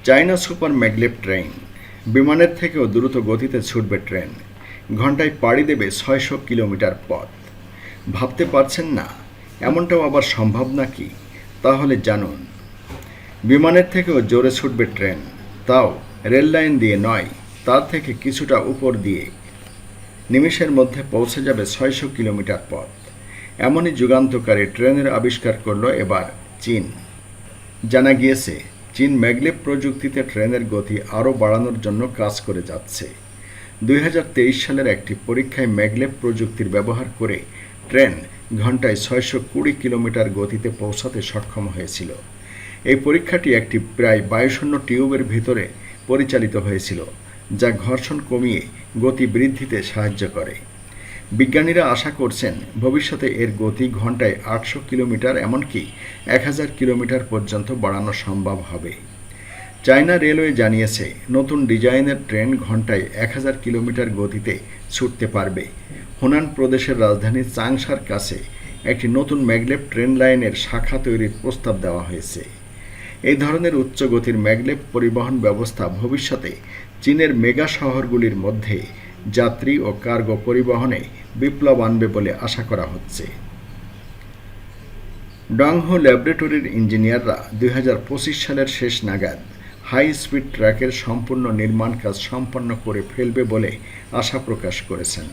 China super maglev train, বিমানের থেকেও দ্রুত গতিতে ছুটবে ট্রেন। ঘন্টায় পাড়ি দেবে ৬০০ কিলোমিটার পথ। ভাবতে পারছেন না এমনটাও আবার সম্ভব নাকি? তাহলে জানুন। বিমানের থেকেও জোরে ছুটবে ট্রেন, তাও রেল লাইন দিয়ে নয়, তার থেকে কিছুটা উপর দিয়ে। নিমেষের মধ্যে পৌঁছে যাবে ৬০০ কিলোমিটার পথ। এমনই যুগান্তকারী ট্রেনের আবিষ্কার করল এবার চীন। জানা গিয়েছে, চীন ম্যাগলেভ প্রযুক্তিতে ট্রেনের গতি আরও বাড়ানোর জন্য কাজ করে যাচ্ছে। ২০২৩ সালের একটি পরীক্ষায় ম্যাগলেভ প্রযুক্তির ব্যবহার করে ট্রেন ঘন্টায় ৬২০ কিলোমিটার গতিতে পৌঁছাতে সক্ষম হয়েছিল। এই পরীক্ষাটি একটি প্রায় বায়ুশূন্য টিউবের ভিতরে পরিচালিত হয়েছিল, যা ঘর্ষণ কমিয়ে গতি বৃদ্ধিতে সাহায্য করে। বিজ্ঞানীরা আশা করছেন ভবিষ্যতে এর গতি ঘন্টায় ৮০০ কিলোমিটার এমনকি ১০০০ কিলোমিটার পর্যন্ত বাড়ানো সম্ভব হবে। চায়না রেলওয়ে জানিয়েছে, নতুন ডিজাইনের ট্রেন ঘন্টায় ১০০০ কিলোমিটার গতিতে ছুটতে পারবে। হুনান প্রদেশের রাজধানী চাংশার কাছে একটি নতুন ম্যাগলেভ ট্রেন লাইনের শাখা তৈরির প্রস্তাব দেওয়া হয়েছে। এই ধরনের উচ্চ গতির ম্যাগলেভ পরিবহন ব্যবস্থা ভবিষ্যতে চীনের মেগা শহরগুলির মধ্যে যাত্রী ও কার্গো পরিবহনে বিপ্লব আনবে বলে আশা করা হচ্ছে। ডংহো ল্যাবরেটরির ইঞ্জিনিয়াররা ২০২৫ সালের শেষ নাগাদ হাই স্পিড ট্র্যাকের সম্পূর্ণ নির্মাণ কাজ সম্পন্ন করে ফেলবে বলে আশা প্রকাশ করেছেন।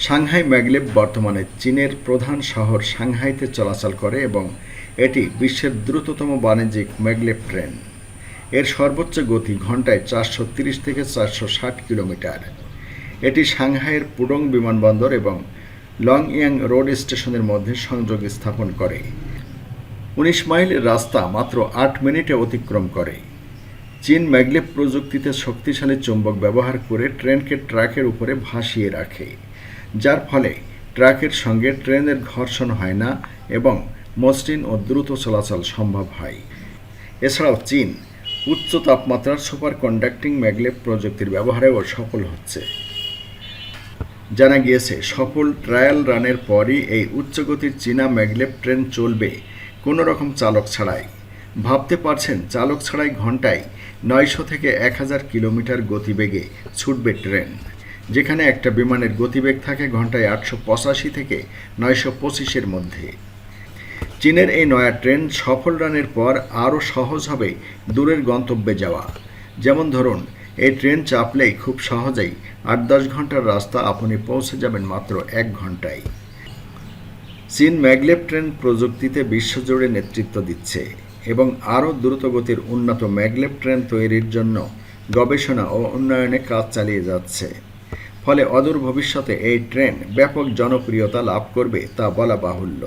সাংহাই ম্যাগলেভ বর্তমানে চীনের প্রধান শহর সাংহাইতে চলাচল করে এবং এটি বিশ্বের দ্রুততম বাণিজ্যিক ম্যাগলেভ ট্রেন। এর সর্বোচ্চ গতি ঘন্টায় ৪৩০ থেকে ৪৬০ কিলোমিটার। এটি সাংহাইয়ের পুডং বিমানবন্দর এবং লংইয়াং রোড স্টেশনের মধ্যে সংযোগ স্থাপন করে। ১৯ মাইলের রাস্তা মাত্র ৮ মিনিটে অতিক্রম করে। চীন ম্যাগলেভ প্রযুক্তিতে শক্তিশালী চুম্বক ব্যবহার করে ট্রেনকে ট্র্যাকের উপরে ভাসিয়ে রাখে, যার ফলে ট্র্যাকের সঙ্গে ট্রেনের ঘর্ষণ হয় না এবং মসৃণ ও দ্রুত চলাচল সম্ভব হয়। এছাড়াও চীন উচ্চ তাপমাত্রার সুপার কন্ডাক্টিং ম্যাগলেভ প্রযুক্তির ব্যবহারেও সফল হচ্ছে। জানা গিয়েছে, সফল ট্রায়াল রানের পরই এই উচ্চগতির চীনা ম্যাগলেভ ট্রেন চলবে কোনো রকম চালক ছাড়াই। ভাবতে পারছেন, চালক ছাড়াই ঘন্টায় ৯০০ থেকে ১০০০ কিলোমিটার গতিবেগে ছুটবে ট্রেন, যেখানে একটা বিমানের গতিবেগ থাকে ঘন্টায় ৮৮৫ থেকে ৯২৫-এর মধ্যে। চীনের এই নয়া ট্রেন সফল রানের পর আরও সহজ হবে দূরের গন্তব্যে যাওয়া। যেমন ধরুন, এই ট্রেন চাপলেই খুব সহজেই ৮-১০ ঘন্টার রাস্তা আপনি পৌঁছে যাবেন মাত্র ১ ঘন্টায়। চীন ম্যাগলেভ ট্রেন প্রযুক্তিতে বিশ্বজুড়ে নেতৃত্ব দিচ্ছে এবং আরও দ্রুতগতির উন্নত ম্যাগলেভ ট্রেন তৈরির জন্য গবেষণা ও উন্নয়নে কাজ চালিয়ে যাচ্ছে। ফলে অদূর ভবিষ্যতে এই ট্রেন ব্যাপক জনপ্রিয়তা লাভ করবে তা বলা বাহুল্য।